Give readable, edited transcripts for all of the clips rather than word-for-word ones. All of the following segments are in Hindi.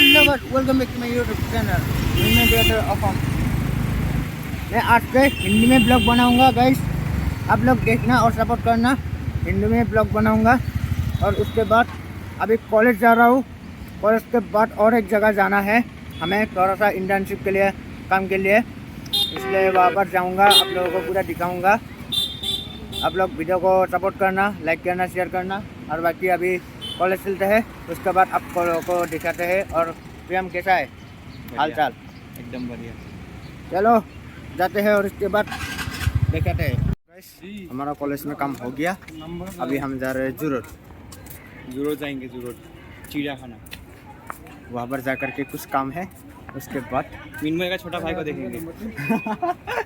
Hello welcome back to my YouTube channel Hindi creator of. मैं आज के हिंदी में ब्लॉग बनाऊंगा गाइस, आप लोग देखना और सपोर्ट करना। हिंदी में ब्लॉग बनाऊंगा और उसके बाद अभी कॉलेज जा रहा हूँ। कॉलेज के बाद और एक जगह जाना है हमें, थोड़ा सा इंटर्नशिप के लिए, काम के लिए, इसलिए वहाँ पर जाऊँगा। आप लोगों को पूरा दिखाऊँगा। आप लोग वीडियो को सपोर्ट करना, लाइक करना, शेयर करना। और बाकी अभी कॉलेज चलते हैं, उसके बाद आप लोगों को दिखाते हैं। और प्रियम कैसा है हाल चाल? एकदम बढ़िया। चलो जाते हैं और इसके बाद दिखाते हैं। हमारा कॉलेज में काम हो गया, अभी हम जा रहे हैं जरूर जाएंगे, जरूर चिड़ियाखाना। वहाँ पर जा कर के कुछ काम है। उसके बाद मिनमय का छोटा भाई को देखेंगे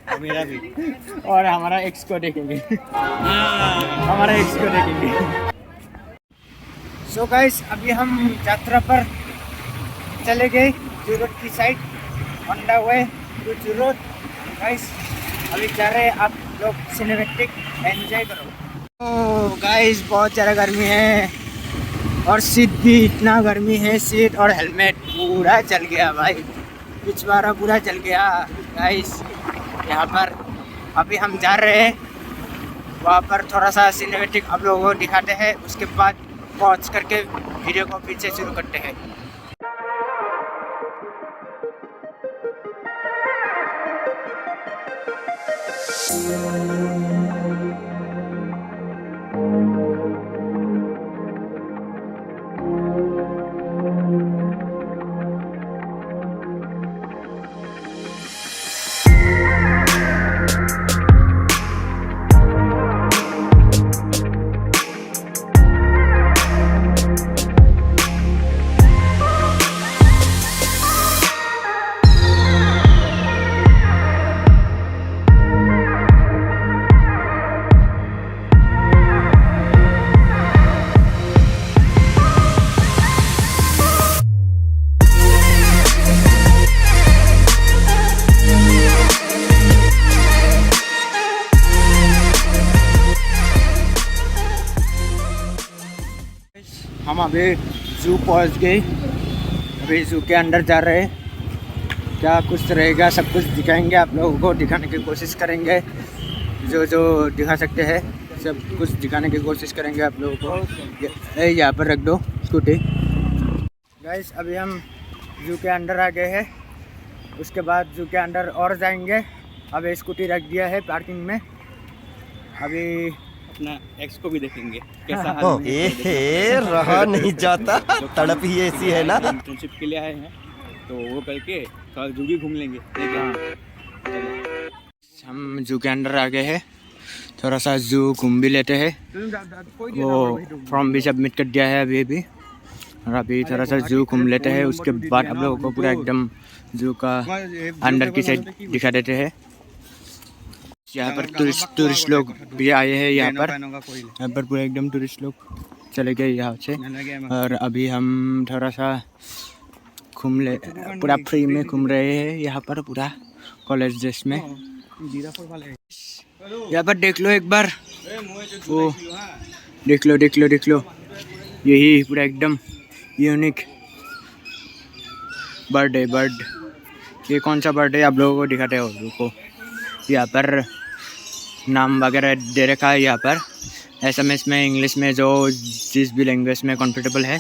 और मेरा भी, और हमारा एक्स को देखेंगे। हमारा एक्स को देखेंगे। सो गाइस अभी हम यात्रा पर चले गए जूरोड की साइड, on the way to Zoo Road. Guys अभी जा रहे हैं, आप लोग सिनेमैटिक एंजॉय करो। ओह गाइस बहुत ज़्यादा गर्मी है और सीट भी इतना गर्मी है, सीट और हेलमेट पूरा जल गया भाई, पिछवाड़ा पूरा जल गया। गाइस यहाँ पर अभी हम जा रहे हैं, वहाँ पर थोड़ा सा सिनेमैटिक आप लोगों को दिखाते हैं। उसके बाद पॉज करके वीडियो को फिर से शुरू करते हैं। हम अभी जू पहुंच गए, अभी जू के अंदर जा रहे हैं। क्या कुछ रहेगा सब कुछ दिखाएंगे, आप लोगों को दिखाने की कोशिश करेंगे। जो जो दिखा सकते हैं सब कुछ दिखाने की कोशिश करेंगे आप लोगों को। यहाँ पर रख दो स्कूटी। गाइस अभी हम जू के अंदर आ गए हैं, उसके बाद जू के अंदर और जाएंगे। अभी स्कूटी रख दिया है पार्किंग में। अभी अपना एक्स को भी देखेंगे कैसा हाल है। रहा नहीं जाता, तड़प ही ऐसी है ना। इंटर्नशिप के लिए आए हैं तो वो करके थोड़ा जू भी घूम लेंगे। हम जू के अंदर आ गए हैं, थोड़ा सा जू घूम भी लेते हैं। वो फॉर्म भी सबमिट कर दिया है अभी अभी, और अभी थोड़ा सा जू घूम लेते हैं। उसके बाद आप लोगों को पूरा एकदम जू का अंदर की साइड दिखा देते हैं। यहाँ पर टूरिस्ट लोग भी आए हैं। यहाँ पर पूरा एकदम टूरिस्ट लोग चले गए यहाँ से। और अभी हम थोड़ा सा घूम ले, पूरा फ्री में घूम रहे हैं यहाँ पर पूरा कॉलेज ड्रेस में। यहाँ पर देख लो एक बार, वो देख लो यही पूरा एकदम यूनिक बर्ड है। ये कौन सा बर्ड है आप लोगों को दिखाते हो। रुको, यहाँ पर नाम वगैरह दे रखा है। यहाँ पर SMS में, इंग्लिश में, जो जिस भी लैंग्वेज में कंफर्टेबल है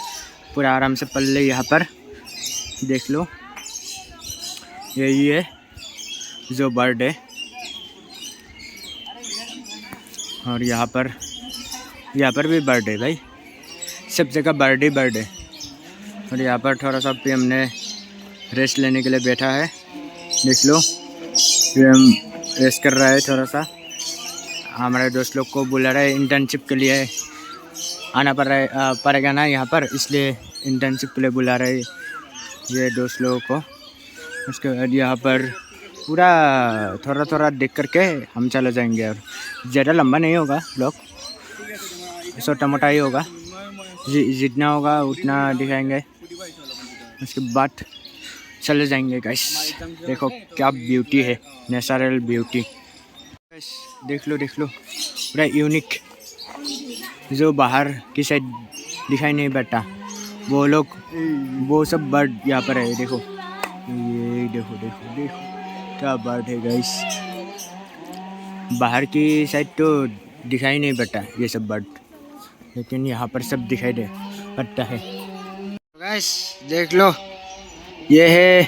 पूरा आराम से पढ़ ले। यहाँ पर देख लो, यही है जो बर्ड है। और यहाँ पर भी बर्ड है भाई, सब जगह बर्ड है। और यहाँ पर थोड़ा सा PM ने रेस्ट लेने के लिए बैठा है, देख लो। PM रेस्ट कर रहा है थोड़ा सा। हमारे दोस्त लोग को बुला रहा है इंटर्नशिप के लिए, आना पड़ेगा ना यहाँ पर, इसलिए इंटर्नशिप के लिए बुला रहे ये दोस्त लोगों को। उसके बाद यहाँ पर पूरा थोड़ा देख करके हम चले जाएंगे। और ज़्यादा लंबा नहीं होगा ब्लॉग, छोटा मोटा ही होगा, जितना होगा उतना दिखाएंगे। उसके बाद चले जाएंगे गाइस। देखो क्या ब्यूटी है, नेचुरल ब्यूटी। देख लो पूरा यूनिक, जो बाहर की साइड दिखाई नहीं पड़ता वो लोग वो सब बर्ड यहाँ पर है। देखो ये देखो देखो देखो क्या बर्ड है गाइस। बाहर की साइड तो दिखाई नहीं पड़ता ये सब बर्ड, लेकिन यहाँ पर सब दिखाई दे पड़ता है। गाइस देख लो ये है,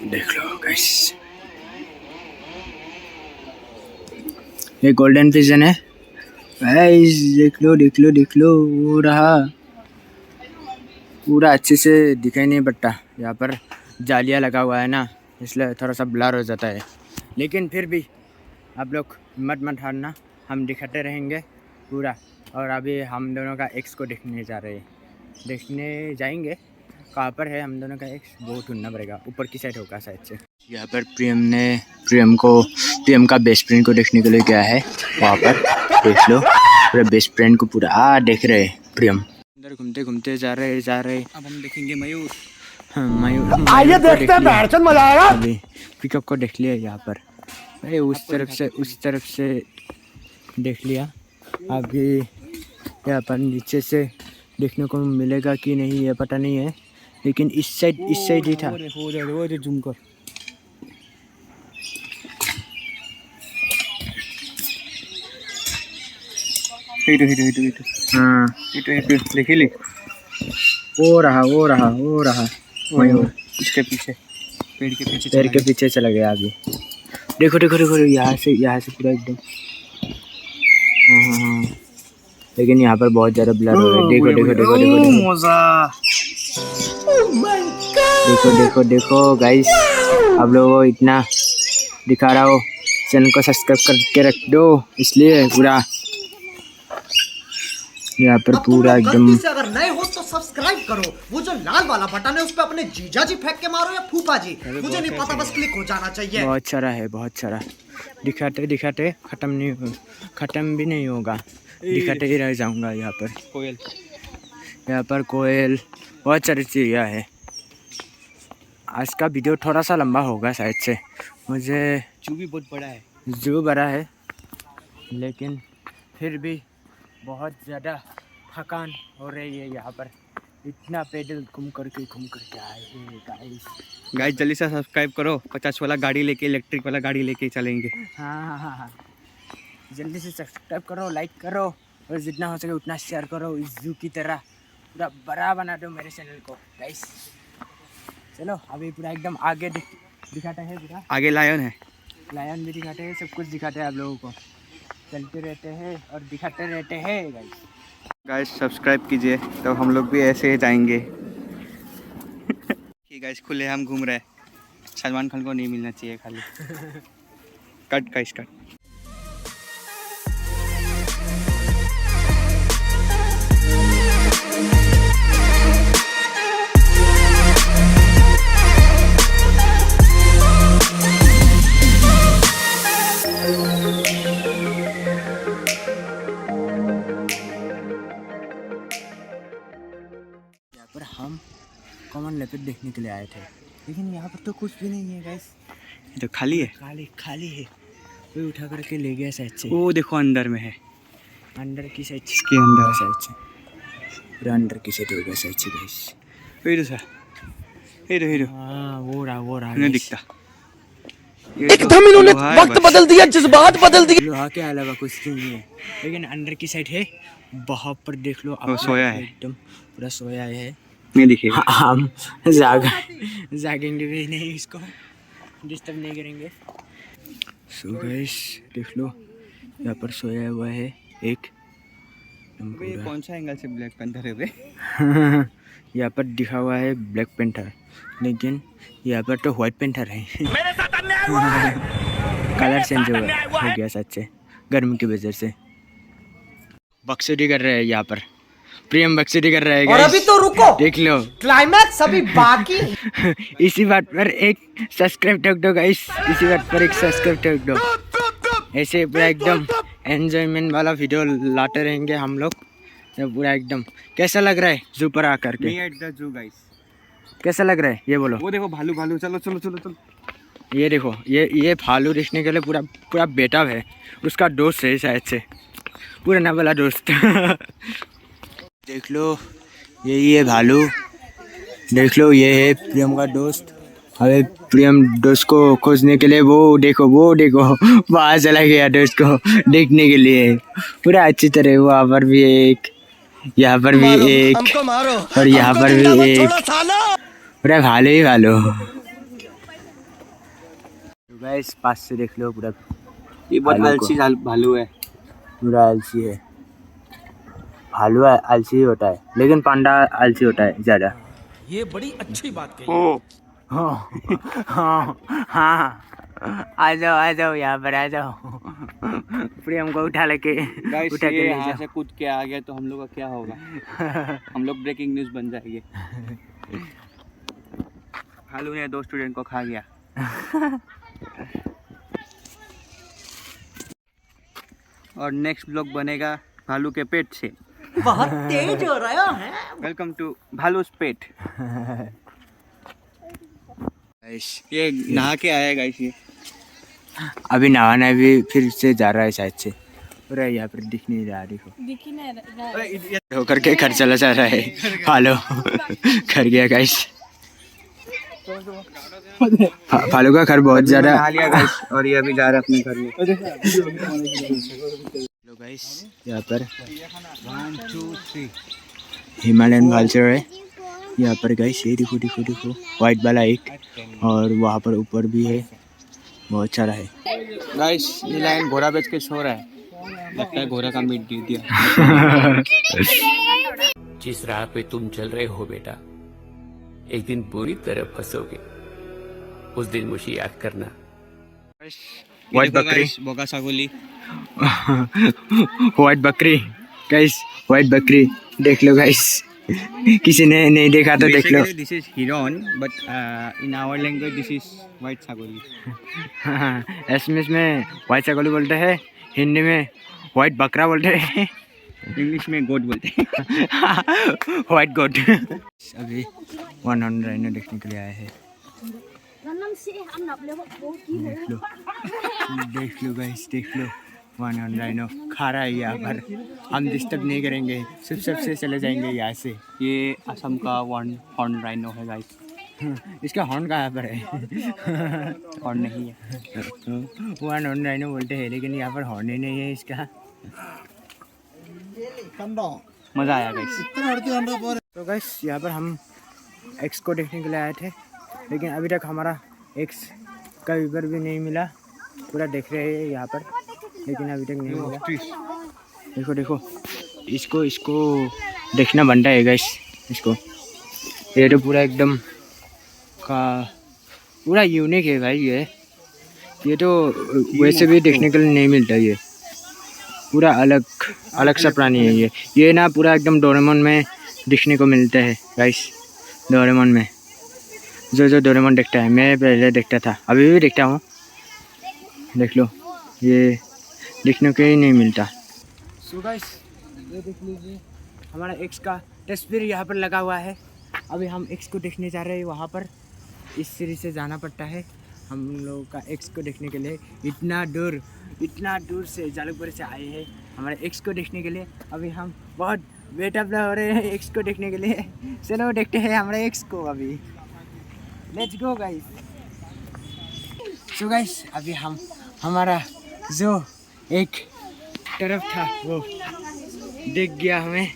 देख लो गाइस ये गोल्डन पिजन है गाइस। देख लो देख लो देख लो, वो रहा पूरा अच्छे से दिखाई नहीं पड़ता। यहाँ पर जालियाँ लगा हुआ है ना, इसलिए थोड़ा सा ब्लर हो जाता है, लेकिन फिर भी आप लोग मत हारना, हम दिखाते रहेंगे पूरा। और अभी हम दोनों का एक्स को देखने जाएंगे। कहाँ पर है हम दोनों का एक्स, वो ढूंढना पड़ेगा, ऊपर की साइड होगा शायद से। यहाँ पर प्रियम का बेस्ट फ्रेंड को देखने के लिए गया है। वहाँ पर देख लो पूरा बेस्ट फ्रेंड को पूरा देख रहे हैं प्रियम। अंदर घूमते घूमते जा रहे। अब हम देखेंगे मयूर। हाँ, मयूर आइए देखते हैं, बैठचंद मजा आएगा। अभी पिकअप को देख लिया यहाँ पर, अरे उस तरफ से देख लिया। अभी यहाँ पर नीचे से देखने को मिलेगा कि नहीं ये पता नहीं है, लेकिन इस साइड ही था। वो जूम कर। हाँ देखिए वो रहा मयूर इसके पीछे, पेड़ के पीछे चला गया। अभी देखो यहाँ से पूरा एकदम। हाँ, लेकिन यहाँ पर बहुत ज़्यादा ब्लर हो रहा है। देखो गाइस, आप लोगों को इतना दिखा रहा हो, चैनल को सब्सक्राइब करके रख दो, इसलिए पूरा यहाँ पर पूरा एकदम। से अगर नए हो तो सब्सक्राइब करो, वो जो लाल वाला बटन है उस पे अपने जीजा जी फेंक के मारो या फूफा जी, मुझे नहीं पता, बस क्लिक हो जाना चाहिए। बहुत सारा दिखाते खत्म भी नहीं होगा, दिखाते ही रह जाऊंगा। यहाँ पर कोयल बहुत सारी चिड़िया है। आज का वीडियो थोड़ा सा लंबा होगा शायद से, मुझे जू भी बहुत बड़ा है, जू बड़ा है, लेकिन फिर भी बहुत ज़्यादा थकान हो रही है। यहाँ पर इतना पैदल घूम करके आए हैं गाइस। जल्दी से सब्सक्राइब करो, 50 वाला गाड़ी लेके, इलेक्ट्रिक वाला गाड़ी लेके चलेंगे। हाँ, जल्दी से सब्सक्राइब करो, लाइक करो, और जितना हो सके उतना शेयर करो। इस जू की तरह पूरा बड़ा बना दो मेरे चैनल को गाइस। चलो अभी पूरा एकदम आगे दिखाते हैं, पूरा आगे लायन भी दिखाते हैं, सब कुछ दिखाते हैं आप लोगों को। चलते रहते हैं और दिखाते रहते हैं गाइस। सब्सक्राइब कीजिए, तो हम लोग भी ऐसे जाएंगे। गाइस खुले हम घूम रहे हैं, सलमान खान को नहीं मिलना चाहिए खाली। Cut guys cut. पर हम कॉमन लेपर्ड देखने के लिए आए थे, लेकिन यहाँ पर तो कुछ भी नहीं है गाइस। तो खाली है, खाली है। कोई उठा करके ले गया शायद से। वो देखो अंदर में है, अंदर की साइड इसके अंदर शायद से, पूरा अंदर की साइड होगा शायद से गाइस। हीरो हाँ वो रहा नहीं दिखता। एकदम इन्होंने वक्त बदल दिया, जज्बात बदल दिए। लोहा के अलावा कुछ नहीं है, लेकिन अंदर की साइड है। वहाँ पर देख लो, वो सोया है, एकदम पूरा सोया है, नहीं दिखेगा। हम जागेंगे भी नहीं, इसको डिस्टर्ब नहीं करेंगे। सो गाइस देख लो, यहाँ पर सोया हुआ है एक। ये कौन सा एंगल से ब्लैक पैंथर है बे? यहाँ पर दिखा हुआ है ब्लैक पैंथर, लेकिन यहाँ पर तो व्हाइट पैंथर है। कलर चेंज हो गया सच से, गर्मी की वजह से। बक्सुरी कर रहे हैं यहाँ पर, प्रियम बक्सुरी कर रहे हैं। और अभी तो रुको, देख लो क्लाइमैक्स अभी बाकी। इसी बात पर एक सब्सक्राइब ठोक दो गाइस, इसी बात पर एक सब्सक्राइब ठोक दो। ऐसे पूरा एकदम एंजॉयमेंट वाला वीडियो लाते रहेंगे हम लोग। पूरा एकदम कैसा लग रहा है जू पर आकर के? एट द जू गाइस, कैसा लग रहा है ये बोलो। वो देखो भालू, चलो। ये देखो, ये भालू देखने के लिए पूरा बेटा है, उसका दोस्त है शायद से। पुराना वाला दोस्त। देख लो यही है भालू, देख लो ये है प्रियम का दोस्त। अबे प्रियम दोस्त को खोजने के लिए वो देखो वहाँ चला गया दोस्त को देखने के लिए पूरा अच्छी तरह। वहाँ पर भी एक, यहाँ पर भी एक, और यहाँ पर भी एक, पूरा भालू ही भालू। गाइस पास से देख लो पूरा, ये बहुत आलसी भालू है। पूरा आलसी है भालू, आलसी होता है लेकिन पांडा आलसी होता है ज़्यादा। ये बड़ी अच्छी बात कही। हाँ आ जाओ यहाँ पर आ जाओ। प्रियम को उठा के ले यहाँ जाओ। से कूद के आ गया तो हम लोग का क्या होगा? हम लोग ब्रेकिंग न्यूज़ बन जाएंगे। भालू ने 2 स्टूडेंट को खा गया। और नेक्स्ट ब्लॉग बनेगा भालू के पेट से। बहुत तेज हो रहा है। वेलकम टू भालूस पेट। ये नहा के आया गाइस, ये अभी नहाना भी फिर से जा रहा है शायद से। पूरा यहाँ पर दिख नहीं रहा, देखो होकर के घर चला जा रहा है। फालो घर गया गाइस। फालू का घर बहुत ज्यादा। नहा लिया गाइस और ये अभी जा रहा है अपने घर में। हेलो गाइस, यहाँ पर 1 2 3 हिमालयन वाल्चर है यहाँ पर गाइस। ये देखो व्हाइट वाला एक, और वहाँ पर ऊपर भी है, बहुत सारा है गाइस। ये लाइन घोड़ा बेच के सो रहा है, लगता है घोड़ा का मीट दे दिया। जिस राह पे तुम चल रहे हो बेटा, एक दिन बुरी तरह फंसोगे। उस दिन मुझे याद करना। व्हाइट बकरी, बोका सागोली। व्हाइट बकरी गाइस, व्हाइट बकरी देख लो गाइस। किसी ने नहीं देखा तो देख लो। दिस इज हिरन but in our language this is white सागोली। इसमें व्हाइट सागोली बोलते हैं, हिंदी में व्हाइट बकरा बोलते हैं, इंग्लिश में गोट बोलते हैं। व्हाइट गोट। अभी 100 राइनो देखने के लिए आए हैं। देख लो गाइस, देख लो 100 राइनो खा रहा है यहाँ पर। हम डिस्टर्ब नहीं करेंगे, सबसे चले जाएंगे यहाँ से। ये असम का हॉर्न राइनो है गाइस। इसका हॉर्न कहाँ पर है? हॉर्न नहीं है, 100 राइनो बोलते हैं लेकिन यहाँ पर हॉर्न ही नहीं है इसका। मज़ा आया गाइस। तो गाइस यहाँ पर हम एक्स को देखने के लिए आए थे, लेकिन अभी तक हमारा एक्स का विवर भी नहीं मिला। पूरा देख रहे हैं यहाँ पर, लेकिन अभी तक नहीं मिला। देखो इसको देखना बनता है गाइस। इसको ये तो पूरा एकदम का पूरा यूनिक है भाई। ये तो वैसे भी देखने के लिए नहीं मिलता। ये पूरा अलग सा प्राणी है। ये ना पूरा एकदम डोरेमोन में दिखने को मिलता है गाइस। डोरेमोन में जो डोरेमोन देखता है, मैं पहले देखता था, अभी भी देखता हूँ। देख लो, ये देखने को ही नहीं मिलता। सो गाइस ये देख लीजिए, हमारा एक्स का तस्वीर यहाँ पर लगा हुआ है। अभी हम एक्स को देखने जा रहे हैं। वहाँ पर इस सीढ़ी से जाना पड़ता है हम लोगों का एक्स को देखने के लिए। इतना दूर से जालूकपुर से आए हैं हमारे एक्स को देखने के लिए। अभी हम बहुत वेटअप हो रहे हैं एक्स को देखने के लिए। चलो देखते हैं हमारे एक्स को अभी। Let's go guys. So guys अभी हमारा जो एक तरफ था वो दिख गया हमें।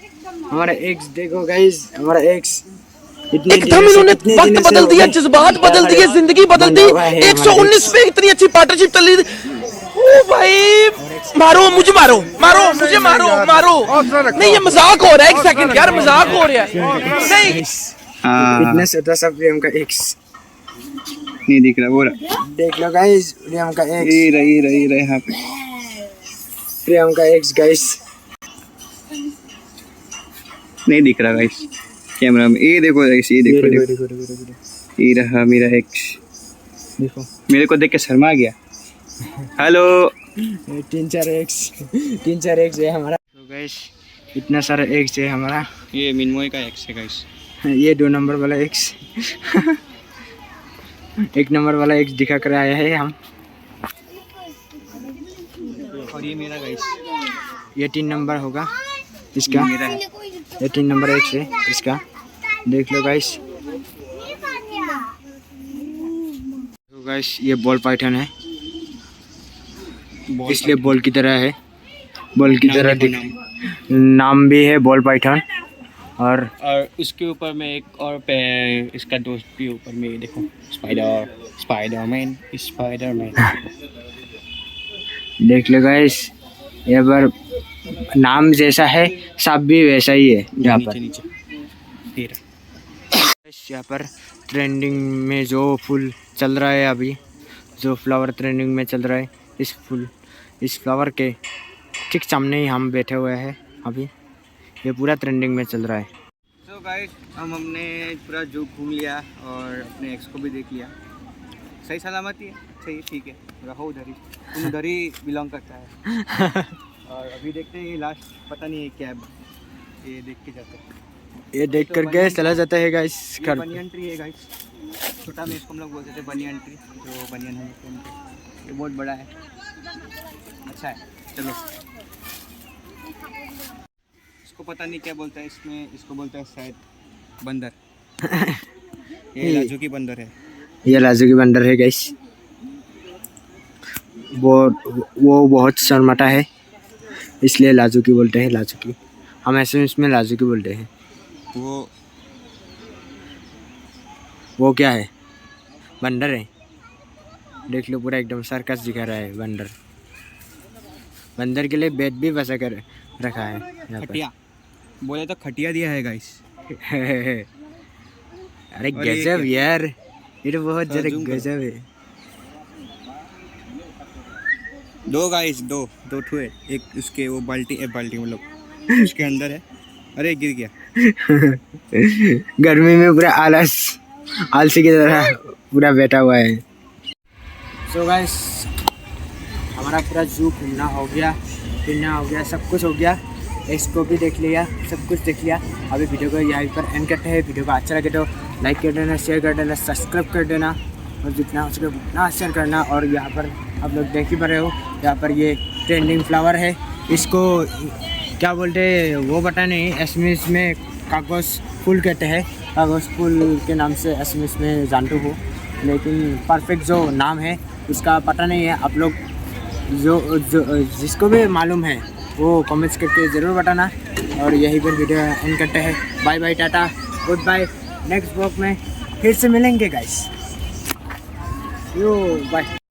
हमारा एक्स देखो गाइस, हमारा एक्स एकदम इन्होंने वक्त बदल दिया, जज्बात बदल दिए, जिंदगी बदल दी। 119 पे इतनी अच्छी पार्टनरशिप चल रही थी। ओ भाई मुझे मारो नहीं, ये मजाक हो रहा है। 1 सेकंड यार, मजाक हो रहा है। नहीं इतना छोटा सा प्रियम का एक्स नहीं दिख रहा, वो रहा। देख लो गाइस, प्रियम का एक्स। ये रही यहाँ पे प्रियम का एक्स गाइस नहीं दिख रहा गाइस कैमरा में। ये देखो गाइस, ये देखो। ये रहा मेरा एक्स। देखो मेरे को देख के शर्मा गया। हेलो। 3-4 एक्स है हमारा। तो गाइस इतना सारा एक्स है हमारा। ये मिनमोय का एक्स है गाइस। ये 2 नंबर वाला एक्स 1 नंबर वाला एक्स दिखा कर आया है हम। और ये मेरा गाइस। ये 3 नंबर होगा इसका, मेरा है। ये 3 नंबर 1 से इसका देख लो गाइस। तो गाइस ये बॉल पाइथन है, इसलिए बॉल की तरह है, बॉल की तरह नाम भी है बॉल पाइथन। और उसके ऊपर में एक और इसका दोस्त भी ऊपर में, ये देखो स्पाइडरमैन। देख लो गाइस, यहाँ पर नाम जैसा है सांप भी वैसा ही है यहाँ पर। यहाँ पर ट्रेंडिंग में जो फूल चल रहा है अभी, जो फ्लावर ट्रेंडिंग में चल रहा है, इस फ्लावर के ठीक सामने ही हम बैठे हुए हैं अभी। ये पूरा ट्रेंडिंग में चल रहा है। तो गाइस हमने पूरा जू घूम लिया और अपने एक्स को भी देख लिया। सही सलामती है, सही ठीक है, रहो उधर ही, तुम उधर ही बिलोंग करता है। और अभी देखते हैं लास्ट, पता नहीं है क्या है, ये देख के जाते हैं। ये देख करके चला जाता है गाइस घर। बनियन ट्री है गाइस, छोटा में इसको हम लोग बोलते थे बनियन ट्री, जो बनियन है ये बहुत बड़ा है, अच्छा है। चलो इसको पता नहीं क्या बोलता है, इसमें इसको बोलता है शायद बंदर। ये लाजूकी बंदर है, ये लाजूकी बंदर है गाइस। वो बहुत शर्माटा है, इसलिए लाजूकी बोलते हैं। लाजूकी हम ऐसे इसमें लाजूकी बोलते हैं। वो क्या है? बंदर है। देख लो पूरा एकदम सर्कस दिखा रहा है बंदर। बंदर के लिए बेड भी बसा कर रखा है यहाँ पर। खटिया बोले तो खटिया दिया है गाइस। अरे गजब यार, ये तो बहुत जरा गजब है। दो गाइस, दो ठो है, एक उसके वो बाल्टी मतलब उसके अंदर है। अरे गिर गया। गर्मी में पूरा आलसी की तरह पूरा बैठा हुआ है। सो गाइस हमारा पूरा जू घूमना हो गया, फिरना हो गया, सब कुछ हो गया। इसको भी देख लिया, सब कुछ देख लिया। अभी वीडियो को यहीं पर एंड करते हैं। वीडियो को अच्छा लगे तो लाइक कर देना, शेयर कर देना, सब्सक्राइब कर देना और जितना हो सके उतना शेयर करना। और यहाँ पर आप लोग देख ही पा रहे हो, यहाँ पर ये ट्रेंडिंग फ्लावर है। इसको क्या बोलते हैं वो पता नहीं, एसएमएस में कागज़ फूल कहते हैं। कागज़ फूल के नाम से एसएमएस में जानते हो, लेकिन परफेक्ट जो नाम है उसका पता नहीं है। आप लोग जो जिसको भी मालूम है वो कमेंट्स करके ज़रूर बताना। और यहीं पर वीडियो एंड करते हैं। Bye bye, tata, good bye. Next blog में फिर से मिलेंगे गाइस। यो बाय।